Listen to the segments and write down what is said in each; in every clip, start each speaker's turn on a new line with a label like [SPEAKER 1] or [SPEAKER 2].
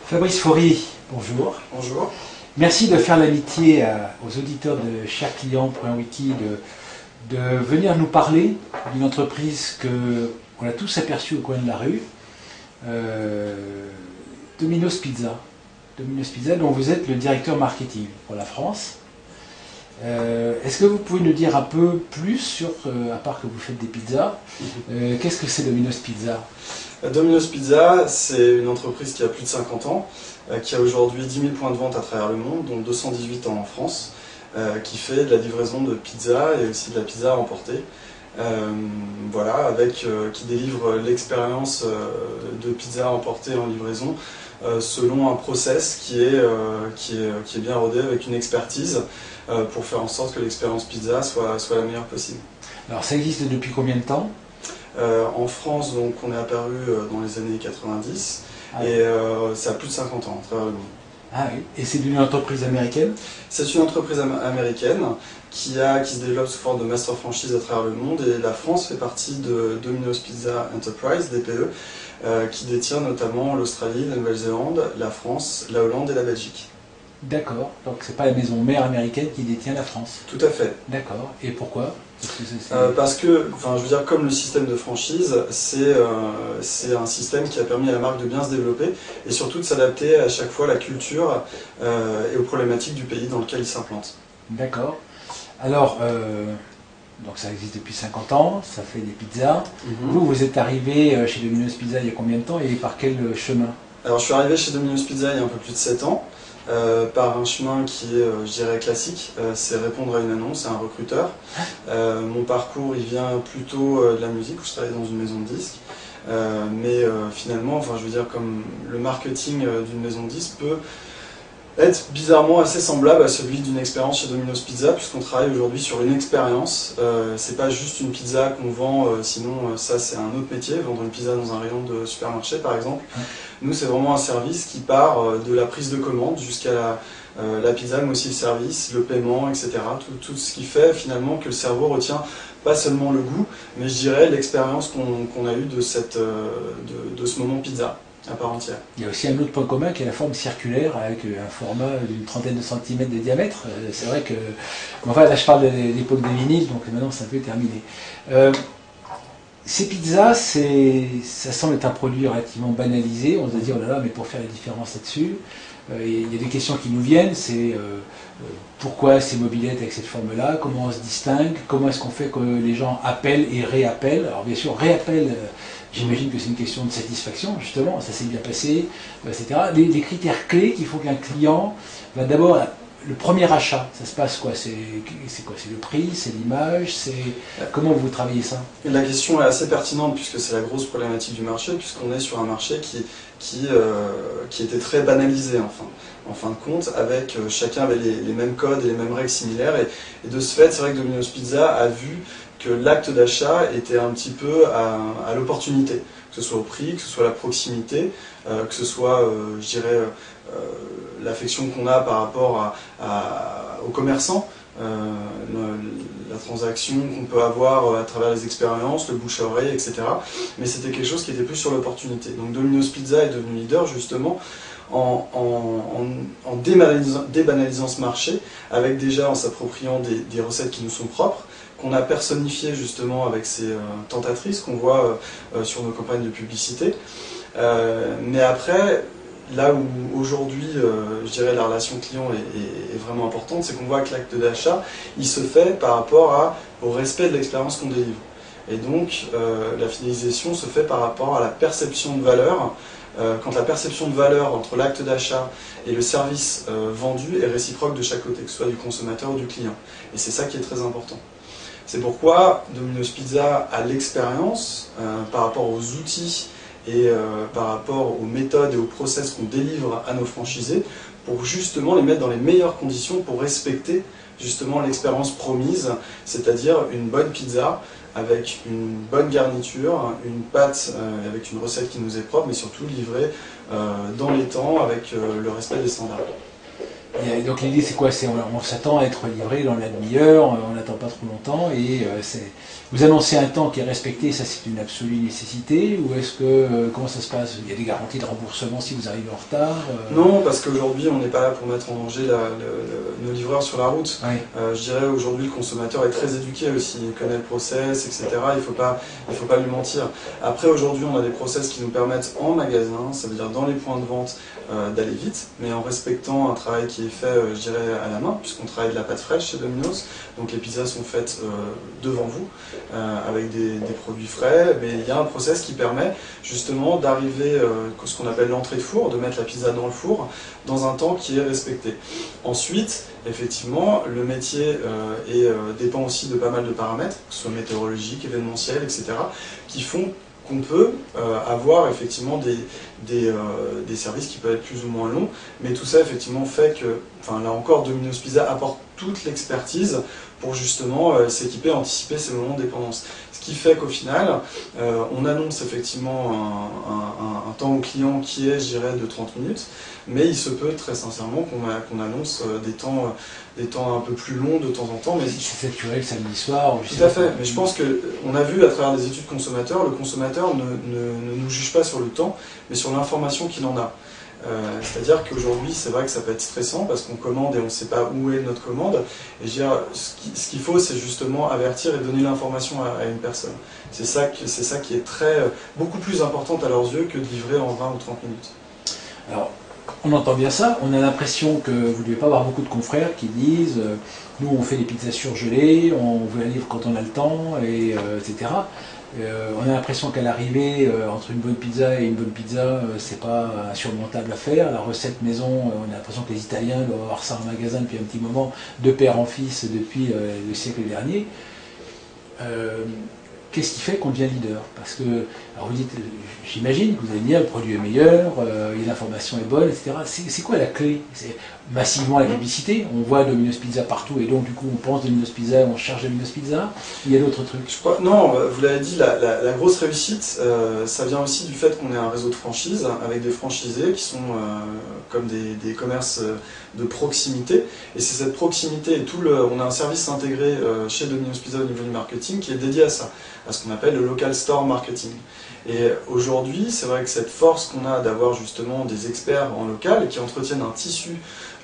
[SPEAKER 1] Fabrice Faury, bonjour.
[SPEAKER 2] Bonjour.
[SPEAKER 1] Merci de faire l'amitié aux auditeurs de CherClient.wiki de venir nous parler d'une entreprise qu'on a tous aperçue au coin de la rue, Domino's Pizza. Domino's Pizza, dont vous êtes le directeur marketing pour la France. Est-ce que vous pouvez nous dire un peu plus sur, à part que vous faites des pizzas, qu'est-ce que c'est Domino's Pizza?
[SPEAKER 2] Domino's Pizza, c'est une entreprise qui a plus de 50 ans, qui a aujourd'hui 10 000 points de vente à travers le monde, dont 218 en France, qui fait de la livraison de pizza et aussi de la pizza à emporter. Voilà, qui délivre l'expérience de pizza à emporter en livraison selon un process qui est bien rodé avec une expertise pour faire en sorte que l'expérience pizza soit la meilleure possible.
[SPEAKER 1] Alors ça existe depuis combien de temps?
[SPEAKER 2] En France, donc, on est apparu dans les années 90 et ça a plus de 50 ans à travers le monde.
[SPEAKER 1] Ah oui, et c'est une entreprise américaine?
[SPEAKER 2] C'est une entreprise américaine qui se développe sous forme de master franchise à travers le monde, et la France fait partie de Domino's Pizza Enterprise, DPE, qui détient notamment l'Australie, la Nouvelle-Zélande, la France, la Hollande et la Belgique.
[SPEAKER 1] D'accord, donc c'est pas la maison mère américaine qui détient la France?
[SPEAKER 2] Tout à fait.
[SPEAKER 1] D'accord, et pourquoi?
[SPEAKER 2] Parce que, je veux dire, comme le système de franchise, c'est un système qui a permis à la marque de bien se développer et surtout de s'adapter à chaque fois à la culture et aux problématiques du pays dans lequel il s'implante.
[SPEAKER 1] D'accord. Alors, donc ça existe depuis 50 ans, ça fait des pizzas. Vous êtes arrivé chez Domino's Pizza il y a combien de temps et par quel chemin?
[SPEAKER 2] Alors, je suis arrivé chez Domino's Pizza il y a un peu plus de 7 ans. Par un chemin qui est, je dirais, classique, c'est répondre à une annonce, à un recruteur. Mon parcours, il vient plutôt de la musique, où je travaille dans une maison de disques. Mais finalement, je veux dire, comme le marketing d'une maison de disques peut être bizarrement assez semblable à celui d'une expérience chez Domino's Pizza, puisqu'on travaille aujourd'hui sur une expérience. C'est pas juste une pizza qu'on vend, sinon ça c'est un autre métier, vendre une pizza dans un rayon de supermarché par exemple. Nous, c'est vraiment un service qui part de la prise de commande jusqu'à la pizza, mais aussi le service, le paiement, etc. Tout ce qui fait finalement que le cerveau retient pas seulement le goût, mais je dirais l'expérience qu'on a eue de ce moment pizza à part entière.
[SPEAKER 1] Il y a aussi un autre point commun qui est la forme circulaire avec un format d'une trentaine de centimètres de diamètre. C'est vrai que... Enfin, là je parle de l'époque des vinyles, donc maintenant c'est un peu terminé. Ces pizzas, ça semble être un produit relativement banalisé. On se dit, oh là là, mais pour faire la différence là-dessus, il y a des questions qui nous viennent, c'est pourquoi ces mobylettes avec cette forme-là, comment on se distingue, comment est-ce qu'on fait que les gens appellent et réappellent. Alors bien sûr, réappellent, j'imagine que c'est une question de satisfaction, justement, ça s'est bien passé, etc. Les critères clés qu'il faut qu'un client va d'abord... Le premier achat, ça se passe quoi? C'est quoi? C'est le prix, c'est l'image, c'est... Comment vous travaillez ça?
[SPEAKER 2] La question est assez pertinente puisque c'est la grosse problématique du marché, puisqu'on est sur un marché qui était très banalisé en fin de compte, avec chacun avait les mêmes codes et les mêmes règles similaires, et de ce fait, c'est vrai que Domino's Pizza a vu que l'acte d'achat était un petit peu à l'opportunité, que ce soit au prix, que ce soit la proximité, que ce soit, je dirais, l'affection qu'on a par rapport aux commerçants, la transaction qu'on peut avoir à travers les expériences, le bouche à oreille, etc. Mais c'était quelque chose qui était plus sur l'opportunité. Donc Domino's Pizza est devenu leader justement en débanalisant ce marché, avec déjà en s'appropriant des recettes qui nous sont propres, qu'on a personnifié justement avec ces tentatrices qu'on voit sur nos campagnes de publicité. Mais après, là où aujourd'hui, je dirais, la relation client est vraiment importante, c'est qu'on voit que l'acte d'achat, il se fait par rapport au respect de l'expérience qu'on délivre. Et donc, la fidélisation se fait par rapport à la perception de valeur, quand la perception de valeur entre l'acte d'achat et le service vendu est réciproque de chaque côté, que ce soit du consommateur ou du client. Et c'est ça qui est très important. C'est pourquoi Domino's Pizza a l'expérience par rapport aux outils et par rapport aux méthodes et aux process qu'on délivre à nos franchisés pour justement les mettre dans les meilleures conditions pour respecter justement l'expérience promise, c'est-à-dire une bonne pizza avec une bonne garniture, une pâte avec une recette qui nous est propre, mais surtout livrée dans les temps avec le respect des standards.
[SPEAKER 1] Donc l'idée c'est quoi? On s'attend à être livré dans la demi-heure, on n'attend pas trop longtemps et vous annoncez un temps qui est respecté, ça c'est une absolue nécessité, ou est-ce que comment ça se passe? Il y a des garanties de remboursement si vous arrivez en retard?
[SPEAKER 2] Non, parce qu'aujourd'hui on n'est pas là pour mettre en danger nos livreurs sur la route.
[SPEAKER 1] Oui.
[SPEAKER 2] Je dirais aujourd'hui le consommateur est très éduqué aussi, il connaît le process, etc. Il faut pas lui mentir. Après aujourd'hui on a des process qui nous permettent en magasin, ça veut dire dans les points de vente, d'aller vite, mais en respectant un travail qui est fait, je dirais, à la main, puisqu'on travaille de la pâte fraîche chez Domino's, donc les pizzas sont faites devant vous, avec des produits frais, mais il y a un process qui permet justement d'arriver, ce qu'on appelle l'entrée de four, de mettre la pizza dans le four, dans un temps qui est respecté. Ensuite, effectivement, le métier dépend aussi de pas mal de paramètres, que ce soit météorologiques, événementiels, etc., qui font qu'on peut avoir effectivement des services qui peuvent être plus ou moins longs, mais tout ça effectivement fait que, enfin là encore, Domino's Pizza apporte toute l'expertise pour justement s'équiper, anticiper ces moments de dépendance. Ce qui fait qu'au final, on annonce effectivement un temps au client qui est, je dirais, de 30 minutes, mais il se peut très sincèrement qu'on annonce des temps un peu plus longs de temps en temps. Mais
[SPEAKER 1] c'est saturé le samedi soir.
[SPEAKER 2] Tout à fait, mais je pense qu'on a vu à travers des études consommateurs, le consommateur ne nous juge pas sur le temps, mais sur l'information qu'il en a. C'est-à-dire qu'aujourd'hui, c'est vrai que ça peut être stressant parce qu'on commande et on ne sait pas où est notre commande. Et je veux dire, ce qu'il faut, c'est justement avertir et donner l'information à une personne. C'est ça qui est beaucoup plus important à leurs yeux que de livrer en 20 ou 30 minutes.
[SPEAKER 1] Alors, on entend bien ça. On a l'impression que vous ne devez pas avoir beaucoup de confrères qui disent nous, on fait des pizzas surgelées, on veut la livre quand on a le temps, etc. On a l'impression qu'à l'arrivée, entre une bonne pizza et une bonne pizza, c'est pas insurmontable à faire. La recette maison, on a l'impression que les Italiens doivent avoir ça en magasin depuis un petit moment, de père en fils depuis le siècle dernier. Qu'est-ce qui fait qu'on devient leader? Parce que, alors vous dites, j'imagine que vous allez dire le produit est meilleur, l'information est bonne, etc. C'est quoi la clé? C'est massivement la publicité. On voit Domino's Pizza partout et donc du coup on pense Domino's Pizza, on cherche Domino's Pizza. Il y a d'autres trucs.
[SPEAKER 2] Je crois, non, vous l'avez dit, la grosse réussite, ça vient aussi du fait qu'on ait un réseau de franchises avec des franchisés qui sont comme des commerces de proximité. Et c'est cette proximité et on a un service intégré chez Domino's Pizza au niveau du marketing qui est dédié à ça, à ce qu'on appelle le local store marketing. Et aujourd'hui, c'est vrai que cette force qu'on a d'avoir justement des experts en local qui entretiennent un tissu,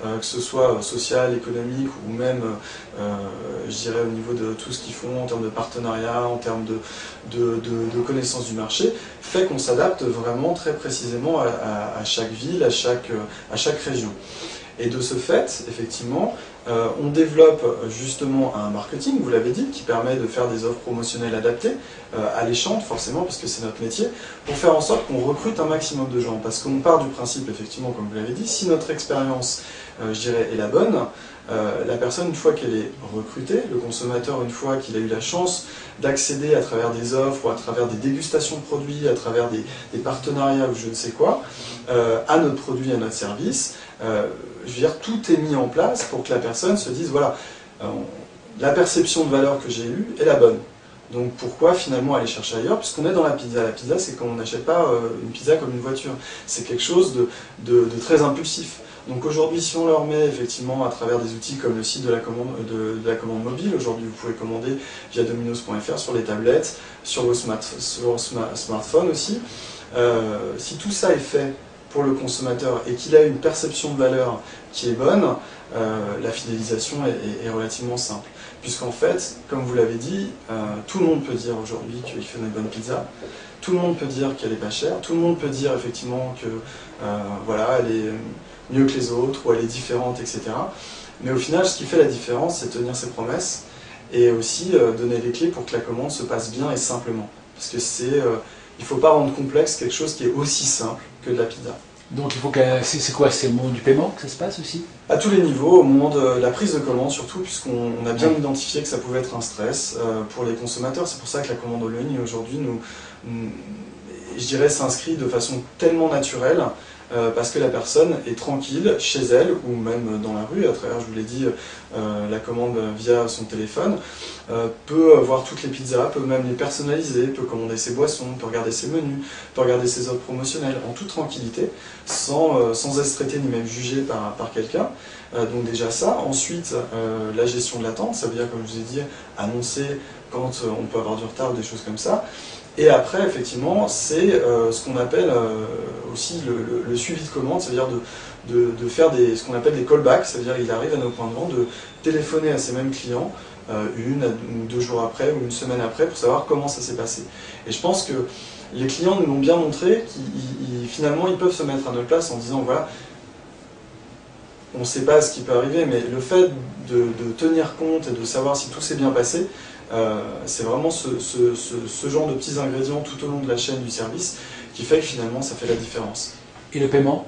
[SPEAKER 2] que ce soit social, économique ou même, je dirais, au niveau de tout ce qu'ils font en termes de partenariat, en termes de connaissance du marché, fait qu'on s'adapte vraiment très précisément à chaque ville, à chaque région. Et de ce fait, effectivement, on développe justement un marketing, vous l'avez dit, qui permet de faire des offres promotionnelles adaptées, alléchantes forcément, parce que c'est notre métier, pour faire en sorte qu'on recrute un maximum de gens. Parce qu'on part du principe, effectivement, comme vous l'avez dit, si notre expérience, je dirais, est la bonne, la personne, une fois qu'elle est recrutée, le consommateur, une fois qu'il a eu la chance d'accéder à travers des offres, ou à travers des dégustations de produits, à travers des partenariats ou je ne sais quoi, à notre produit, à notre service, je veux dire, tout est mis en place pour que la personne se dise, voilà, la perception de valeur que j'ai eue est la bonne. Donc pourquoi finalement aller chercher ailleurs, puisqu'on est dans la pizza. La pizza, c'est qu'on n'achète pas une pizza comme une voiture. C'est quelque chose de très impulsif. Donc aujourd'hui, si on leur met effectivement à travers des outils comme le site de la commande mobile, aujourd'hui vous pouvez commander via dominos.fr sur les tablettes, sur vos smartphones aussi. Si tout ça est fait pour le consommateur et qu'il a une perception de valeur qui est bonne, la fidélisation est relativement simple. Puisqu'en fait, comme vous l'avez dit, tout le monde peut dire aujourd'hui qu'il fait une bonne pizza, tout le monde peut dire qu'elle est pas chère, tout le monde peut dire effectivement que voilà, elle est mieux que les autres ou elle est différente, etc. Mais au final, ce qui fait la différence, c'est tenir ses promesses et aussi donner les clés pour que la commande se passe bien et simplement. Parce que il ne faut pas rendre complexe quelque chose qui est aussi simple que de la pizza.
[SPEAKER 1] Donc il faut c'est quoi? C'est au moment du paiement que ça se passe aussi?
[SPEAKER 2] À tous les niveaux, au moment de la prise de commande surtout, puisqu'on a bien identifié que ça pouvait être un stress pour les consommateurs. C'est pour ça que la commande en ligne aujourd'hui, je dirais, s'inscrit de façon tellement naturelle parce que la personne est tranquille chez elle ou même dans la rue, à travers, je vous l'ai dit, la commande via son téléphone, peut voir toutes les pizzas, peut même les personnaliser, peut commander ses boissons, peut regarder ses menus, peut regarder ses offres promotionnelles en toute tranquillité, sans être traité ni même jugé par quelqu'un. Donc déjà ça. Ensuite, la gestion de l'attente, ça veut dire, comme je vous ai dit, annoncer quand on peut avoir du retard, des choses comme ça. Et après, effectivement, c'est ce qu'on appelle aussi le suivi de commande, c'est-à-dire de faire ce qu'on appelle des callbacks, c'est-à-dire qu'il arrive à nos points de vente de téléphoner à ces mêmes clients une ou 2 jours après ou une semaine après pour savoir comment ça s'est passé. Et je pense que les clients nous l'ont bien montré, finalement ils peuvent se mettre à notre place en disant voilà, on ne sait pas ce qui peut arriver, mais le fait de tenir compte et de savoir si tout s'est bien passé, c'est vraiment ce genre de petits ingrédients tout au long de la chaîne du service qui fait que finalement ça fait la différence.
[SPEAKER 1] Et le paiement ?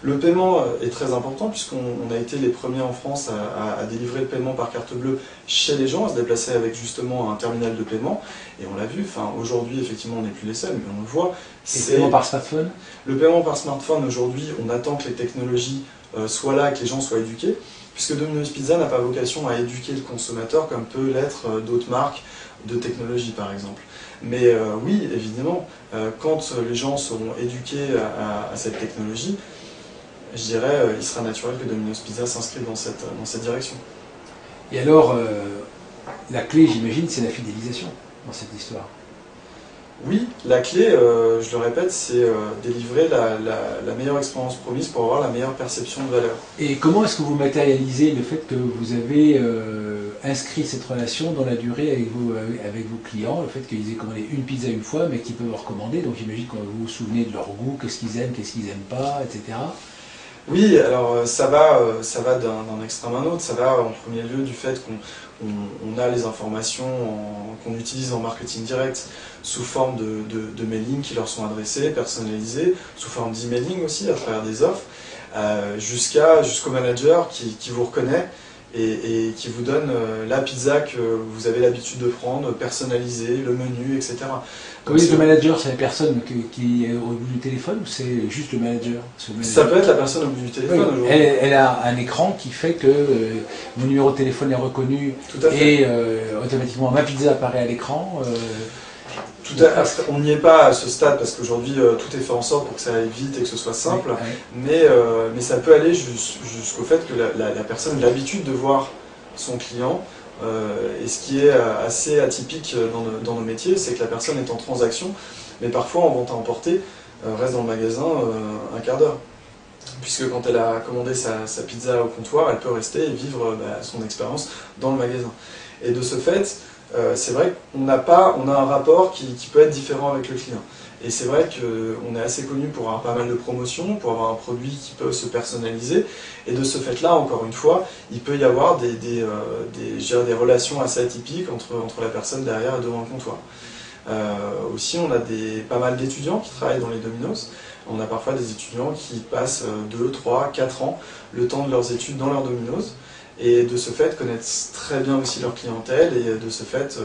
[SPEAKER 2] Le paiement est très important puisqu'on a été les premiers en France à délivrer le paiement par carte bleue chez les gens, à se déplacer avec justement un terminal de paiement. Et on l'a vu, aujourd'hui effectivement on n'est plus les seuls, mais on le voit.
[SPEAKER 1] Et le paiement par smartphone ?
[SPEAKER 2] Le paiement par smartphone aujourd'hui, on attend que les technologies soient là, que les gens soient éduqués, puisque Domino's Pizza n'a pas vocation à éduquer le consommateur comme peut l'être d'autres marques de technologie par exemple. Mais oui, évidemment, quand les gens seront éduqués à cette technologie, je dirais il sera naturel que Domino's Pizza s'inscrive dans cette direction.
[SPEAKER 1] Et alors, la clé, j'imagine, c'est la fidélisation dans cette histoire.
[SPEAKER 2] Oui, la clé, je le répète, c'est délivrer la meilleure expérience promise pour avoir la meilleure perception de valeur.
[SPEAKER 1] Et comment est-ce que vous matérialisez le fait que vous avez inscrit cette relation dans la durée avec vos clients, le fait qu'ils aient commandé une pizza une fois, mais qu'ils peuvent en recommander, donc j'imagine que vous vous souvenez de leur goût, qu'est-ce qu'ils aiment pas, etc.
[SPEAKER 2] Oui, alors ça va d'un extrême à un autre. Ça va en premier lieu du fait qu'on a les informations qu'on utilise en marketing direct sous forme de mailing qui leur sont adressés, personnalisés, sous forme d'emailing aussi à travers des offres, jusqu'au manager qui vous reconnaît et qui vous donne la pizza que vous avez l'habitude de prendre, personnalisée, le menu, etc.
[SPEAKER 1] Quand vous dites le manager, c'est la personne qui est au bout du téléphone ou c'est juste le manager?
[SPEAKER 2] Ça peut être la personne au bout du téléphone.
[SPEAKER 1] Oui, elle a un écran qui fait que mon numéro de téléphone est reconnu et automatiquement ma pizza apparaît à l'écran.
[SPEAKER 2] On n'y est pas à ce stade parce qu'aujourd'hui tout est fait en sorte pour que ça aille vite et que ce soit simple, mais ça peut aller jusqu'au fait que la personne ait l'habitude de voir son client. Et ce qui est assez atypique dans nos métiers, c'est que la personne est en transaction, mais parfois en vente à emporter, reste dans le magasin un quart d'heure. Puisque quand elle a commandé sa pizza au comptoir, elle peut rester et vivre son expérience dans le magasin. Et de ce fait, c'est vrai qu'on a un rapport qui peut être différent avec le client. Et c'est vrai qu'on est assez connu pour avoir pas mal de promotions, pour avoir un produit qui peut se personnaliser. Et de ce fait-là, encore une fois, il peut y avoir des relations assez atypiques entre la personne derrière et devant le comptoir. Aussi, on a pas mal d'étudiants qui travaillent dans les Domino's. On a parfois des étudiants qui passent 2, 3, 4 ans, le temps de leurs études dans leur Domino's. Et de ce fait, connaissent très bien aussi leur clientèle et de ce fait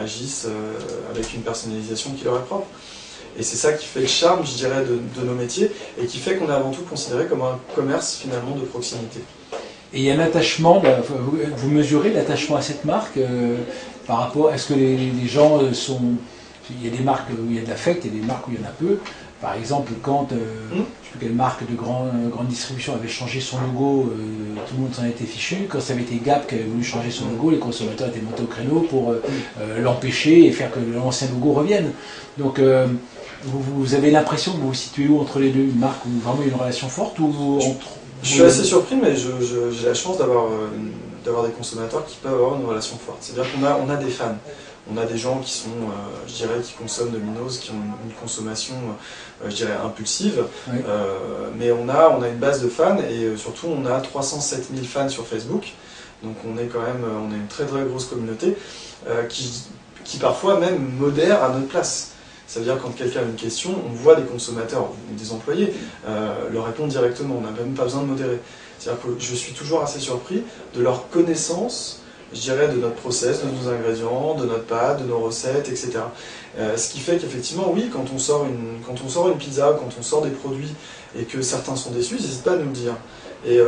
[SPEAKER 2] agissent avec une personnalisation qui leur est propre. Et c'est ça qui fait le charme, je dirais, de nos métiers et qui fait qu'on est avant tout considéré comme un commerce finalement de proximité.
[SPEAKER 1] Et il y a un attachement, vous mesurez l'attachement à cette marque par rapport, est-ce que les gens sont... Il y a des marques où il y a de l'affect, il y a des marques où il y en a peu. Par exemple, quand, je ne sais plus quelle marque de grande distribution avait changé son logo, tout le monde s'en était fichu. Quand ça avait été Gap qui avait voulu changer son logo, les consommateurs étaient montés au créneau pour l'empêcher et faire que l'ancien logo revienne. Donc, vous avez l'impression que vous vous situez où entre les deux? Une marque où vraiment il y a une relation forte ou entre...
[SPEAKER 2] Je suis assez surpris, mais j'ai la chance d'avoir des consommateurs qui peuvent avoir une relation forte. C'est-à-dire qu'on a des fans. On a des gens qui sont, je dirais, qui consomment Domino's, qui ont une consommation, je dirais, impulsive. Oui. Mais on a une base de fans et surtout on a 307 000 fans sur Facebook. Donc on a une très très grosse communauté qui parfois même modère à notre place. Ça veut dire quand quelqu'un a une question, on voit des consommateurs, des employés, leur répondre directement. On n'a même pas besoin de modérer. C'est-à-dire que je suis toujours assez surpris de leur connaissance je dirais, de notre process, de nos ingrédients, de notre pâte, de nos recettes, etc. Ce qui fait qu'effectivement, oui, quand on sort une pizza, quand on sort des produits et que certains sont déçus, ils n'hésitent pas à nous le dire. Et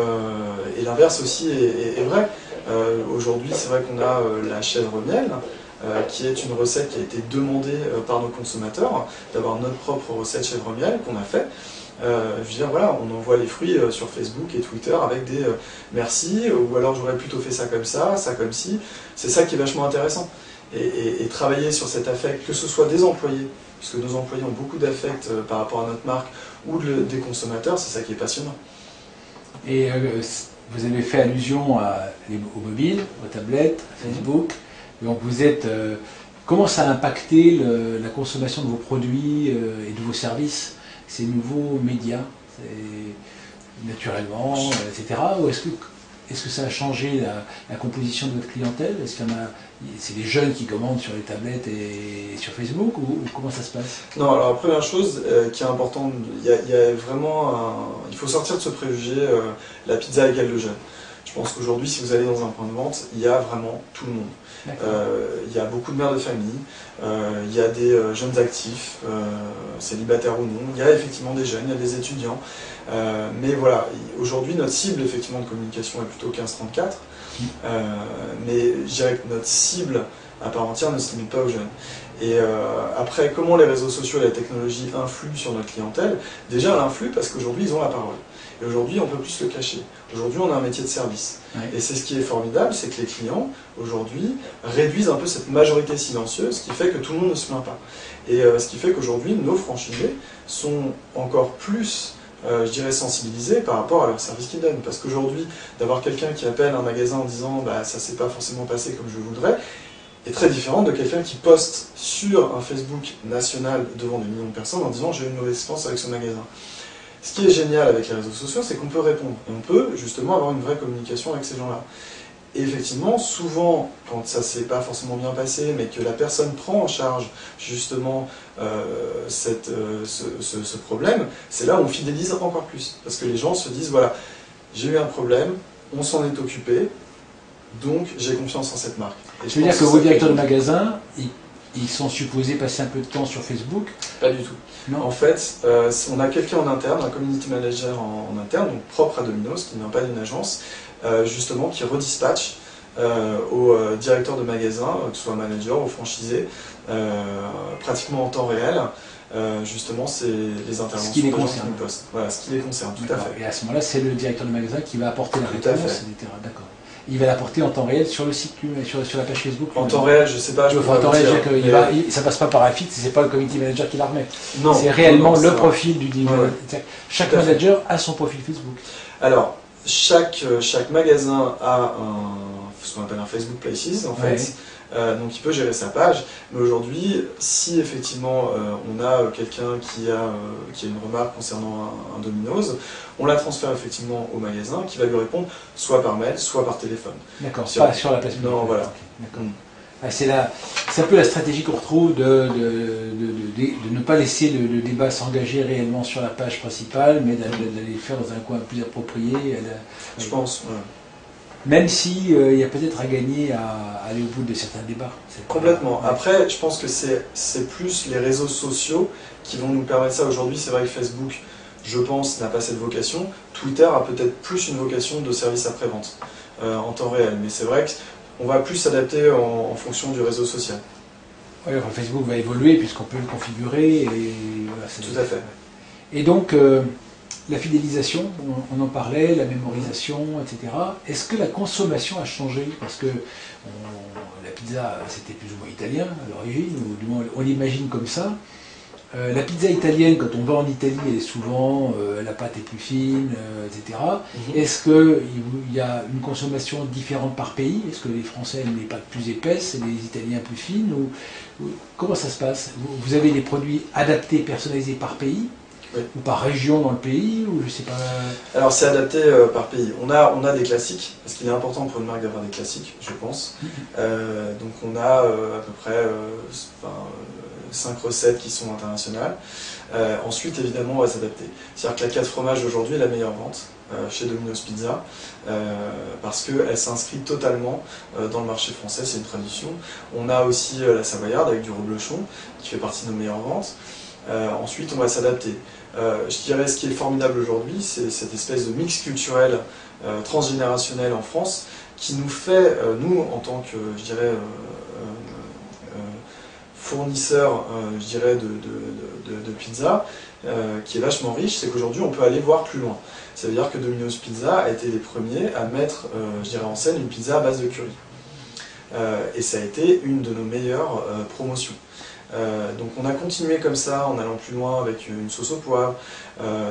[SPEAKER 2] l'inverse aussi est vrai. Aujourd'hui, c'est vrai qu'on a la chèvre miel, qui est une recette qui a été demandée par nos consommateurs, d'avoir notre propre recette chèvre miel qu'on a fait. Je veux dire, voilà, on envoie les fruits sur Facebook et Twitter avec des merci, ou alors j'aurais plutôt fait ça comme ci. C'est ça qui est vachement intéressant. Et travailler sur cet affect, que ce soit des employés, puisque nos employés ont beaucoup d'affect par rapport à notre marque, ou des consommateurs, c'est ça qui est passionnant.
[SPEAKER 1] Et vous avez fait allusion au mobile, aux tablettes, à Facebook. Donc vous êtes... comment ça a impacté la consommation de vos produits et de vos services, ces nouveaux médias, naturellement, etc. Ou est-ce que ça a changé la composition de votre clientèle? Est-ce qu'il y en a, c'est les jeunes qui commandent sur les tablettes et sur Facebook, ou comment ça se passe?
[SPEAKER 2] Non, alors la première chose qui est importante, il y a vraiment il faut sortir de ce préjugé, la pizza égale le jeune. Je pense qu'aujourd'hui, si vous allez dans un point de vente, il y a vraiment tout le monde. Il y a beaucoup de mères de famille, il y a des jeunes actifs, célibataires ou non, il y a effectivement des jeunes, il y a des étudiants. Mais voilà, aujourd'hui, notre cible effectivement de communication est plutôt 15-34. Mais je dirais que notre cible à part entière ne se limite pas aux jeunes. Et après, comment les réseaux sociaux et la technologie influent sur notre clientèle? Déjà, elle influe parce qu'aujourd'hui, ils ont la parole. Et aujourd'hui, on peut plus le cacher. Aujourd'hui, on a un métier de service. Ouais. Et c'est ce qui est formidable, c'est que les clients, aujourd'hui, réduisent un peu cette majorité silencieuse, ce qui fait que tout le monde ne se plaint pas. Et ce qui fait qu'aujourd'hui, nos franchisés sont encore plus, je dirais, sensibilisés par rapport à leur service qu'ils donnent. Parce qu'aujourd'hui, d'avoir quelqu'un qui appelle un magasin en disant bah, « ça s'est pas forcément passé comme je voudrais », est très différent de quelqu'un qui poste sur un Facebook national devant des millions de personnes en disant « j'ai eu une mauvaise expérience avec ce magasin ». Ce qui est génial avec les réseaux sociaux, c'est qu'on peut répondre. Et on peut justement avoir une vraie communication avec ces gens-là. Et effectivement, souvent, quand ça ne s'est pas forcément bien passé, mais que la personne prend en charge justement ce problème, c'est là où on fidélise encore plus. Parce que les gens se disent, voilà, j'ai eu un problème, on s'en est occupé, donc j'ai confiance en cette marque.
[SPEAKER 1] Et je veux dire que vos directeurs de magasin, ils sont supposés passer un peu de temps sur Facebook?
[SPEAKER 2] Pas du tout. Non. En fait, on a quelqu'un en interne, un community manager en interne, donc propre à Domino's, qui ne vient pas d'une agence, justement, qui redispatche aux directeurs de magasin, que ce soit manager ou franchisé, pratiquement en temps réel, justement, c'est les interventions
[SPEAKER 1] des gens qui nous
[SPEAKER 2] postent. Voilà, ce qui les concerne, tout à fait.
[SPEAKER 1] Et à ce moment-là, c'est le directeur de magasin qui va apporter la réponse, etc. D'accord. Il va l'apporter en temps réel sur le site, sur la page Facebook.
[SPEAKER 2] En temps réel, je ne sais pas.
[SPEAKER 1] En temps réel, ça ne passe pas par un feed, c'est pas le community manager qui la remet.
[SPEAKER 2] Non.
[SPEAKER 1] C'est réellement le profil du manager. Ouais. Chaque manager a son profil Facebook.
[SPEAKER 2] Alors, chaque magasin a ce qu'on appelle un Facebook Places, en fait. Donc il peut gérer sa page, mais aujourd'hui, si effectivement on a quelqu'un qui a une remarque concernant un Domino's, on la transfère effectivement au magasin qui va lui répondre soit par mail, soit par téléphone.
[SPEAKER 1] D'accord, pas sur la place publique.
[SPEAKER 2] Non, voilà.
[SPEAKER 1] Okay, c'est un peu la stratégie qu'on retrouve de ne pas laisser le débat s'engager réellement sur la page principale, mais d'aller le faire dans un coin plus approprié.
[SPEAKER 2] Je pense, ouais.
[SPEAKER 1] Même s'il y a peut-être à gagner à aller au bout de certains débats.
[SPEAKER 2] Complètement. Après, je pense que c'est plus les réseaux sociaux qui vont nous permettre ça. Aujourd'hui, c'est vrai que Facebook, je pense, n'a pas cette vocation. Twitter a peut-être plus une vocation de service après-vente en temps réel. Mais c'est vrai qu'on va plus s'adapter en fonction du réseau social.
[SPEAKER 1] Oui, enfin, Facebook va évoluer puisqu'on peut le configurer. Et voilà,
[SPEAKER 2] tout à fait.
[SPEAKER 1] Et donc... la fidélisation, on en parlait, la mémorisation, etc. Est-ce que la consommation a changé? Parce que la pizza, c'était plus ou moins italien à l'origine, ou du moins on l'imagine comme ça. La pizza italienne, quand on va en Italie, elle est souvent, la pâte est plus fine, etc. Est-ce qu'il y a une consommation différente par pays? Est-ce que les Français aiment les pâtes plus épaisses et les Italiens plus fines? Comment ça se passe? Vous avez des produits adaptés, personnalisés par pays? Oui. Ou par région dans le pays, ou je sais pas.
[SPEAKER 2] Alors c'est adapté par pays. On a des classiques, parce qu'il est important pour une marque d'avoir des classiques, je pense. Donc on a à peu près 5 recettes qui sont internationales. Ensuite, évidemment, on va s'adapter. C'est-à-dire que la 4 fromages aujourd'hui est la meilleure vente chez Domino's Pizza parce qu'elle s'inscrit totalement dans le marché français, c'est une tradition. On a aussi la Savoyarde avec du reblochon qui fait partie de nos meilleures ventes. Ensuite, on va s'adapter. Je dirais ce qui est formidable aujourd'hui, c'est cette espèce de mix culturel transgénérationnel en France qui nous fait, nous, en tant que, je dirais, fournisseur, je dirais, de pizza, qui est vachement riche, c'est qu'aujourd'hui on peut aller voir plus loin. Ça veut dire que Domino's Pizza a été les premiers à mettre, je dirais, en scène une pizza à base de curry. Et ça a été une de nos meilleures promotions. Donc on a continué comme ça en allant plus loin avec une sauce au poivre,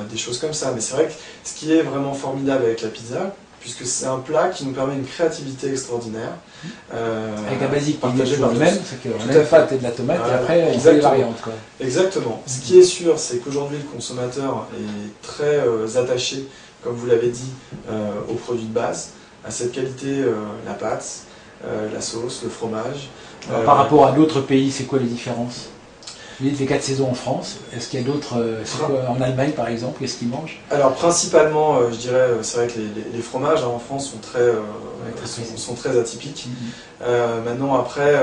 [SPEAKER 2] des choses comme ça. Mais c'est vrai que ce qui est vraiment formidable avec la pizza, puisque c'est un plat qui nous permet une créativité extraordinaire.
[SPEAKER 1] Avec la basique partagée par le même, c'est qu'on a une pâte et de la tomate et après on fait des variantes. Quoi.
[SPEAKER 2] Exactement. Ce qui est sûr, c'est qu'aujourd'hui le consommateur est très attaché, comme vous l'avez dit, aux produits de base, à cette qualité, la pâte, la sauce, le fromage.
[SPEAKER 1] Alors, par rapport à d'autres pays, c'est quoi les différences? Vous dites les 4 saisons en France, est-ce qu'il y a d'autres, en Allemagne par exemple, qu'est-ce qu'ils mangent?
[SPEAKER 2] Alors principalement, je dirais, c'est vrai que les fromages en France sont très atypiques. Maintenant après,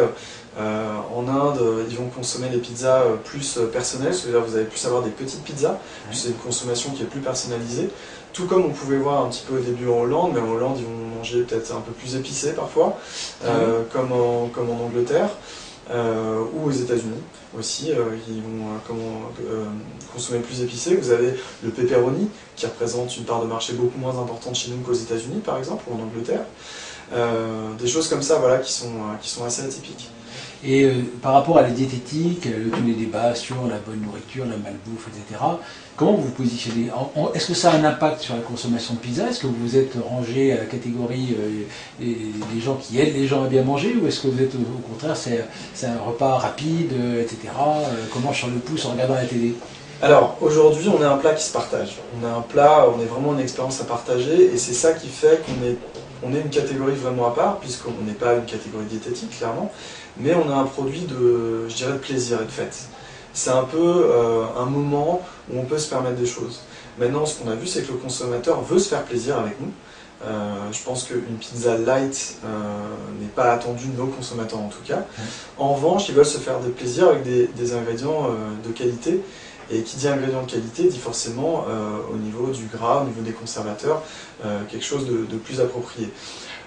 [SPEAKER 2] en Inde, ils vont consommer les pizzas plus personnelles, c'est-à-dire vous allez plus avoir des petites pizzas, c'est une consommation qui est plus personnalisée. Tout comme on pouvait voir un petit peu au début en Hollande, mais en Hollande ils vont manger peut-être un peu plus épicé parfois, comme en Angleterre. Ou aux États-Unis aussi, ils vont consommer plus épicé. Vous avez le pepperoni qui représente une part de marché beaucoup moins importante chez nous qu'aux États-Unis par exemple, ou en Angleterre. Des choses comme ça, voilà, qui sont assez atypiques.
[SPEAKER 1] Et par rapport à la diététique, tous les débats sur la bonne nourriture, la malbouffe, etc., comment vous vous positionnez? Est-ce que ça a un impact sur la consommation de pizza? Est-ce que vous êtes rangé à la catégorie des gens qui aident les gens à bien manger? Ou est-ce que vous êtes au contraire, c'est un repas rapide, etc., qu'on mange sur le pouce en regardant la télé?
[SPEAKER 2] Alors aujourd'hui on a un plat qui se partage. On a un plat, on est vraiment une expérience à partager et c'est ça qui fait qu'on est une catégorie vraiment à part, puisqu'on n'est pas une catégorie diététique clairement, mais on a un produit de, je dirais, de plaisir et de fête. C'est un peu un moment où on peut se permettre des choses. Maintenant, ce qu'on a vu, c'est que le consommateur veut se faire plaisir avec nous. Je pense qu'une pizza light n'est pas attendue de nos consommateurs en tout cas. En revanche, ils veulent se faire des plaisirs avec des ingrédients de qualité. Et qui dit ingrédients de qualité dit forcément au niveau du gras, au niveau des conservateurs, quelque chose de plus approprié.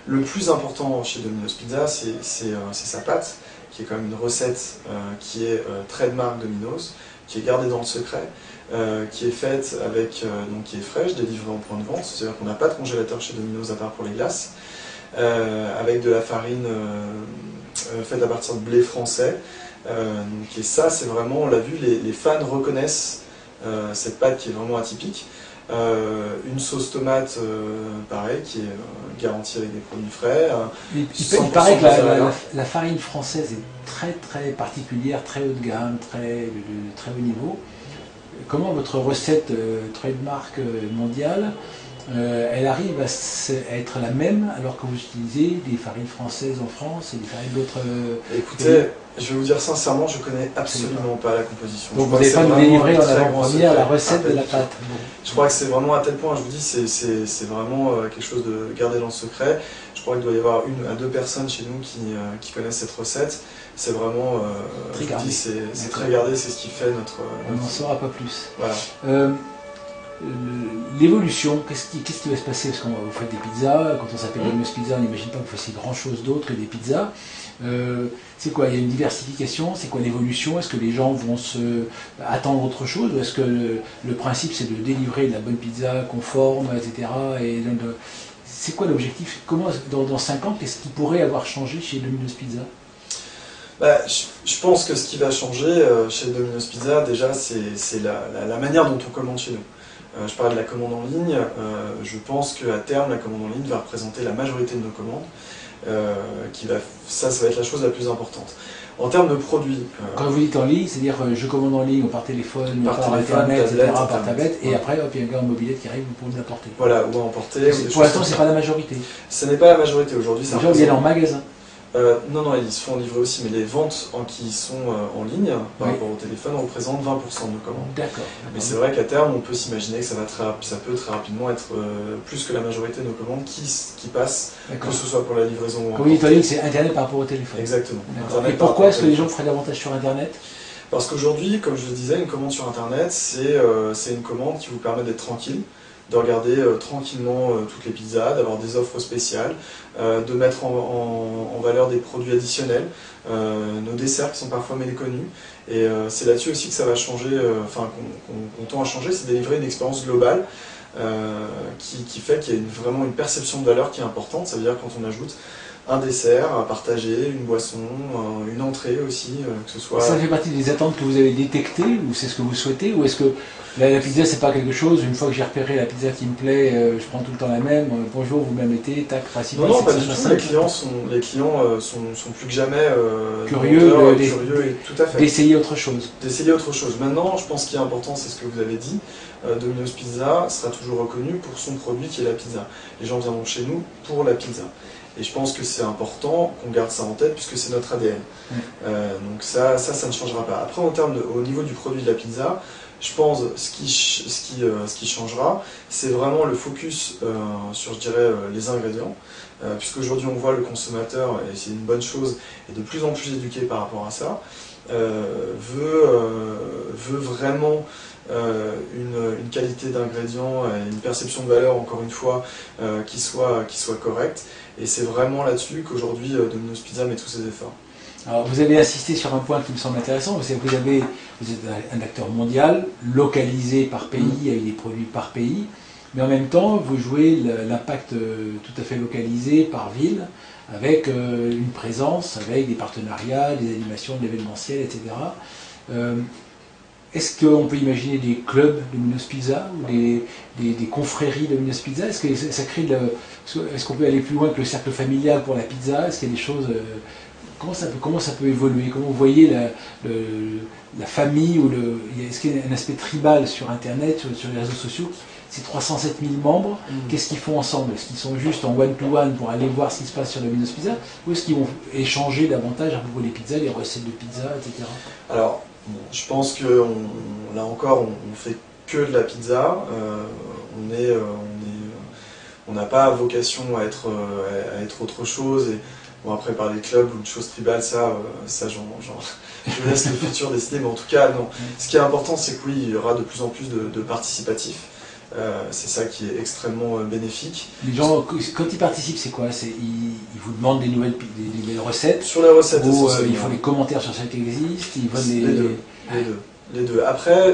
[SPEAKER 2] Le plus important chez Domino's Pizza, c'est sa pâte, qui est quand même une recette qui est trademark Domino's, qui est gardée dans le secret, qui est faite avec, donc qui est fraîche, délivrée en point de vente, c'est-à-dire qu'on n'a pas de congélateur chez Domino's à part pour les glaces, avec de la farine faite à partir de blé français. Et ça, c'est vraiment, on l'a vu, les fans reconnaissent cette pâte qui est vraiment atypique. Une sauce tomate, pareil, qui est garantie avec des produits frais.
[SPEAKER 1] Il paraît que la farine française est très très particulière, très haut de gamme, de très haut niveau. Comment votre recette trademark mondiale, elle arrive à être la même alors que vous utilisez des farines françaises en France et des farines d'autres
[SPEAKER 2] Écoutez, je vais vous dire sincèrement, je ne connais absolument pas la composition.
[SPEAKER 1] Donc vous n'allez pas nous délivrer en avant-première la recette de la pâte.
[SPEAKER 2] Je crois que c'est vraiment à tel point, je vous dis, c'est vraiment quelque chose de gardé dans le secret. Je crois qu'il doit y avoir 1 à 2 personnes chez nous qui connaissent cette recette. C'est vraiment, je vous dis, c'est très gardé, c'est ce qui fait notre...
[SPEAKER 1] On n'en saura pas plus.
[SPEAKER 2] Voilà.
[SPEAKER 1] L'évolution, qu'est-ce qui va se passer? Parce que vous faites des pizzas, quand on s'appelle Domino's Pizza, on n'imagine pas que vous fassiez grand chose d'autre que des pizzas. C'est quoi? Il y a une diversification, c'est quoi l'évolution? Est-ce que les gens vont attendre autre chose? Ou est-ce que le principe c'est de délivrer de la bonne pizza conforme, etc. C'est quoi l'objectif? Comment, dans 5 ans, qu'est-ce qui pourrait avoir changé chez Domino's Pizza?
[SPEAKER 2] Je pense que ce qui va changer chez Domino's Pizza, déjà, c'est la manière dont on commande chez nous. Je parlais de la commande en ligne, je pense qu'à terme, la commande en ligne va représenter la majorité de nos commandes. Ça va être la chose la plus importante. En termes de produits...
[SPEAKER 1] Quand vous dites en ligne, c'est-à-dire je commande en ligne, ou par téléphone, par internet, etc., par tablette, et après, hop, il y a un gars en mobilette qui arrive, vous pouvez me l'apporter.
[SPEAKER 2] Voilà, ou à emporter.
[SPEAKER 1] Pour l'instant, ce n'est pas la majorité.
[SPEAKER 2] Ce n'est pas la majorité aujourd'hui.
[SPEAKER 1] Les gens viennent en magasin.
[SPEAKER 2] Non, non, ils se font livrer aussi, mais les ventes qui sont en ligne par rapport au téléphone représentent 20% de nos commandes.
[SPEAKER 1] D'accord.
[SPEAKER 2] Mais c'est vrai qu'à terme, on peut s'imaginer que ça peut très rapidement être plus que la majorité de nos commandes qui passent, que ce soit pour la livraison ou
[SPEAKER 1] comme il dit que c'est Internet par rapport au téléphone.
[SPEAKER 2] Exactement.
[SPEAKER 1] Et pourquoi est-ce que les gens feraient davantage sur Internet?
[SPEAKER 2] Parce qu'aujourd'hui, comme je le disais, une commande sur Internet, c'est une commande qui vous permet d'être tranquille, de regarder tranquillement toutes les pizzas, d'avoir des offres spéciales, de mettre en valeur des produits additionnels, nos desserts qui sont parfois méconnus. Et c'est là-dessus aussi que ça va changer, qu'on tend à changer, c'est de délivrer une expérience globale qui fait qu'il y a vraiment une perception de valeur qui est importante. Ça veut dire quand on ajoute un dessert à partager, une boisson, une entrée aussi, que ce soit...
[SPEAKER 1] Ça fait partie des attentes que vous avez détectées, ou c'est ce que vous souhaitez, ou est-ce que la pizza c'est pas quelque chose, une fois que j'ai repéré la pizza qui me plaît, je prends tout le temps la même, bonjour, vous me la mettez, tac, facile.
[SPEAKER 2] Non, pas du tout, les clients sont plus que jamais
[SPEAKER 1] curieux
[SPEAKER 2] et tout à fait.
[SPEAKER 1] D'essayer autre chose.
[SPEAKER 2] D'essayer autre chose. Maintenant, je pense qu'il est important, c'est ce que vous avez dit, Domino's Pizza sera toujours reconnu pour son produit qui est la pizza. Les gens viendront chez nous pour la pizza. Et je pense que c'est important qu'on garde ça en tête puisque c'est notre ADN. Donc ça ne changera pas. Après, au niveau du produit de la pizza, je pense ce qui changera, c'est vraiment le focus sur, je dirais, les ingrédients. Puisqu'aujourd'hui on voit le consommateur, et c'est une bonne chose, et de plus en plus éduqué par rapport à ça, veut vraiment une qualité d'ingrédients et une perception de valeur, encore une fois, qui soit correcte. Et c'est vraiment là-dessus qu'aujourd'hui Domino's Pizza met tous ses efforts.
[SPEAKER 1] Alors vous avez insisté sur un point qui me semble intéressant, vous êtes un acteur mondial, localisé par pays, avec des produits par pays, mais en même temps vous jouez l'impact tout à fait localisé par ville, avec une présence, avec des partenariats, des animations de l'événementiel, etc. Est-ce qu'on peut imaginer des clubs de Domino's Pizza ou des confréries de Domino's Pizza? Est-ce que ça crée est-ce qu'on peut aller plus loin que le cercle familial pour la pizza? Est-ce qu'il y a des choses... Comment ça peut évoluer? Comment vous voyez la famille est-ce qu'il y a un aspect tribal sur Internet, sur les réseaux sociaux? Ces 307 000 membres, qu'est-ce qu'ils font ensemble? Est-ce qu'ils sont juste en one-to-one pour aller voir ce qui se passe sur Domino's Pizza? Ou est-ce qu'ils vont échanger davantage à propos des pizzas, les recettes de pizza, etc.?
[SPEAKER 2] Alors, je pense que là encore, on fait que de la pizza. On n'a pas vocation à être autre chose. Et bon, après, par les clubs ou de choses tribales, je laisse le futur décider. Mais en tout cas, non. Ce qui est important, c'est que oui, il y aura de plus en plus de participatifs. C'est ça qui est extrêmement bénéfique.
[SPEAKER 1] Les gens, quand ils participent, c'est quoi? Ils vous demandent des nouvelles recettes?
[SPEAKER 2] Sur les recettes,
[SPEAKER 1] ou ils font des commentaires sur celles qui existent? Ils veulent
[SPEAKER 2] les deux. Après,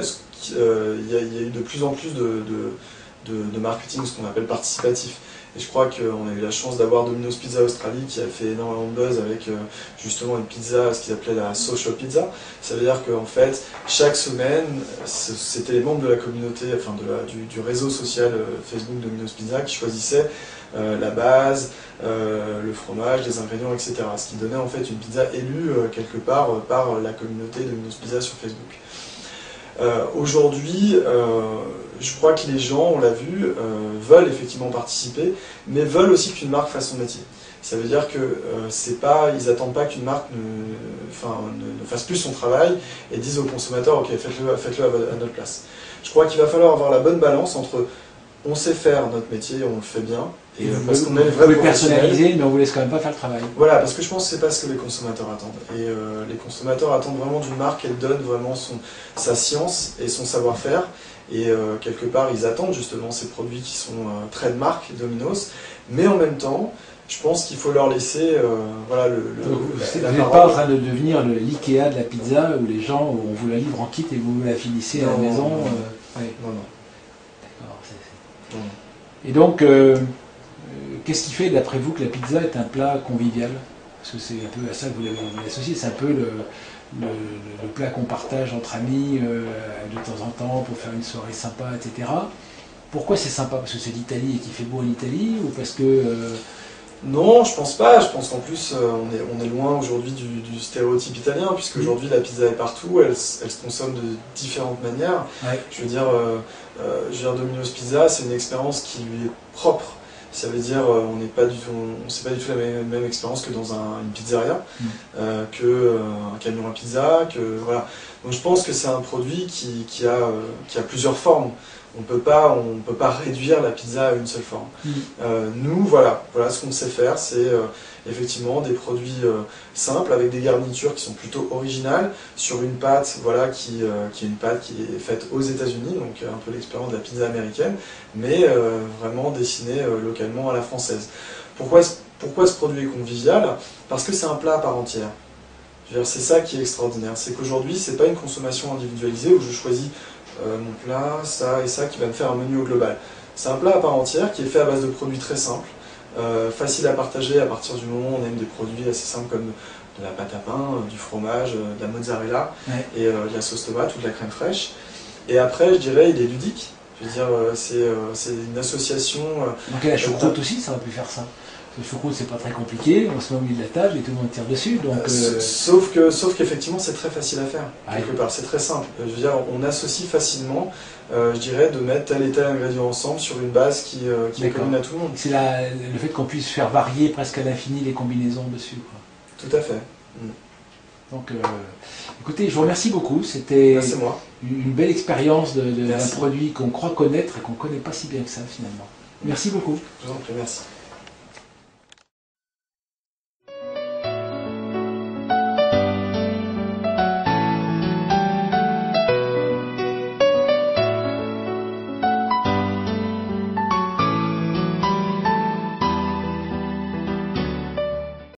[SPEAKER 2] il y a eu de plus en plus de marketing, ce qu'on appelle participatif. Et je crois qu'on a eu la chance d'avoir Domino's Pizza Australie qui a fait énormément de buzz avec justement une pizza, ce qu'ils appelaient la social pizza. Ça veut dire qu'en fait, chaque semaine, c'était les membres de la communauté, enfin du réseau social Facebook Domino's Pizza qui choisissaient la base, le fromage, les ingrédients, etc. Ce qui donnait en fait une pizza élue quelque part par la communauté Domino's Pizza sur Facebook. Aujourd'hui, je crois que les gens, on l'a vu, veulent effectivement participer, mais veulent aussi qu'une marque fasse son métier. Ça veut dire que ils n'attendent pas qu'une marque ne fasse plus son travail et disent aux consommateurs, ok, faites-le à notre place. Je crois qu'il va falloir avoir la bonne balance entre on sait faire notre métier, on le fait bien, et parce qu'on est les vrais professionnels.
[SPEAKER 1] Personnaliser, mais on vous laisse quand même pas faire le travail.
[SPEAKER 2] Voilà, parce que je pense que c'est pas ce que les consommateurs attendent. Et les consommateurs attendent vraiment d'une marque qu'elle donne vraiment sa science et son savoir-faire. Et quelque part, ils attendent justement ces produits qui sont très de marque, Domino's. Mais en même temps, je pense qu'il faut leur laisser
[SPEAKER 1] vous n'êtes pas en train de devenir l'Ikea de la pizza où les gens, on vous la livre en kit et vous la finissez à la maison.
[SPEAKER 2] Non.
[SPEAKER 1] D'accord. Et donc, qu'est-ce qui fait, d'après vous, que la pizza est un plat convivial? Parce que c'est un peu à ça que vous l'avez associé, c'est un peu le plat qu'on partage entre amis de temps en temps pour faire une soirée sympa, etc. Pourquoi c'est sympa? Parce que c'est l'Italie et qu'il fait beau en Italie, ou parce que...
[SPEAKER 2] Non, je pense pas. Je pense qu'en plus, on est loin aujourd'hui du stéréotype italien, puisque aujourd'hui la pizza est partout, elle se consomme de différentes manières.
[SPEAKER 1] Ouais.
[SPEAKER 2] Je veux dire, Domino's Pizza, c'est une expérience qui lui est propre. Ça veut dire on n'est pas du tout, on sait pas du tout la même expérience que dans une pizzeria, que un camion à pizza, que voilà. Donc je pense que c'est un produit qui a plusieurs formes. On peut pas réduire la pizza à une seule forme. Nous, voilà ce qu'on sait faire, c'est effectivement des produits simples avec des garnitures qui sont plutôt originales sur une pâte, voilà, qui est une pâte qui est faite aux États-Unis, donc un peu l'expérience de la pizza américaine, mais vraiment dessinée localement à la française. Pourquoi ce produit est convivial? Parce que c'est un plat à part entière. C'est ça qui est extraordinaire, c'est qu'aujourd'hui, c'est pas une consommation individualisée où je choisis mon plat, ça et ça qui va me faire un menu au global. C'est un plat à part entière qui est fait à base de produits très simples, facile à partager à partir du moment où on aime des produits assez simples comme de la pâte à pain, du fromage, de la mozzarella et de la sauce tomate ou de la crème fraîche. Et après, je dirais, il est ludique. Je veux dire, c'est une association.
[SPEAKER 1] Donc la choucroute aussi, ça aurait pu faire ça. Le choucroute, c'est pas très compliqué, on se met au milieu de la table et tout le monde tire dessus. Donc,
[SPEAKER 2] sauf qu'effectivement, c'est très facile à faire, quelque part. C'est très simple. Je veux dire, on associe facilement, je dirais, de mettre tel et tel ingrédient ensemble sur une base qui est commune à tout le monde.
[SPEAKER 1] C'est le fait qu'on puisse faire varier presque à l'infini les combinaisons dessus, quoi.
[SPEAKER 2] Tout à fait.
[SPEAKER 1] Donc, écoutez, je vous remercie beaucoup. C'était
[SPEAKER 2] une
[SPEAKER 1] belle expérience d'un produit qu'on croit connaître et qu'on ne connaît pas si bien que ça, finalement. Merci beaucoup.
[SPEAKER 2] Je vous en prie, merci.